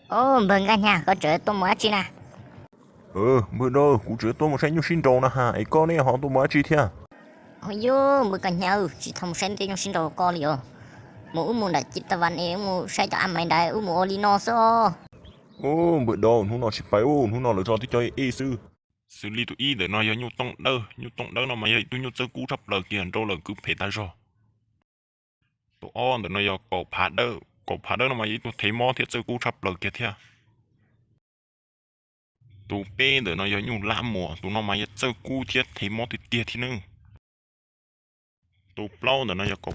Ô, mừng cả nhà, có trở tôi mới chi nè. Bữa đó cũng chưa tôi một sáng như xin đồ nè ha, ấy con này họ tôi mới chi thế. Ôi dô, mừng cả nhà, chỉ thông sen tên xin đồ con liều. Mũ mù đã chít tà văn ấy, mũ sai cho anh mày đại, mũ oli nó so. Bữa đó nó nói phải nó nói là cho tôi chơi y sư. Xử lý tụi y để nó nhu tông đỡ nó mà tôi nhu chơi cú thập lờ kia rồi là cứ phải ta rồi. Tụi on để nó giờ cổ phá đỡ nó mà tôi thấy mò thiệt chơi cú thập lờ kia thế. Tụi bê để nó giờ nhu làm mùa, tụi nó mà chơi cú thiệt thấy mò thiệt tiệt thế nữa. Tụi plau để nó giờ cổ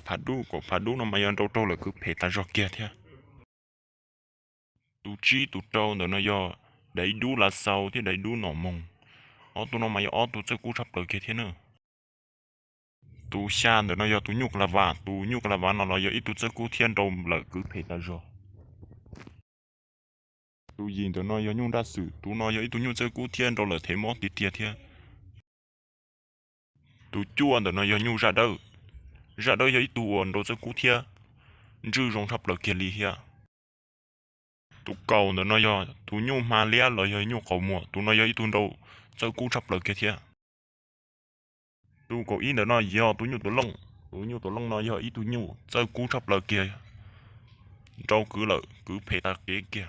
phá đu nó mà giờ đâu là cứ phải ta rồi kia thế. Tụi chi tụi trâu để nó giờ đầy đu là sau thì đầy đu nọ mông. Tụi nó mà giờ tụi chơi cú thập lờ kia thế nữa. Tụi xa để nó giờ tụi nhục là vả nó là giờ ít tụi chơi cú thiên đâu là cứ phải ta rồi. Tụi gì để nó giờ nhung ra sự, tụi nó giờ ít tụi nhung chơi cú thiên đâu là thấy món tiệt tiệt thế. Tụi chua để nó giờ nhung ra đâu giờ ít tụi ổn đâu chơi cú thiên, dư rong thập lờ kia li hia. Tụi cầu để nó giờ tụi nhung mà lia là giờ nhung cầu mùa, tụi nó giờ ít tụi đâu chơi cú thập lờ kia thế. Tụi cầu ít để nó giờ tụi nhung tụi lông nó giờ ít tụi nhung chơi cú thập lờ kia. Trâu cứ phải ta kia kia.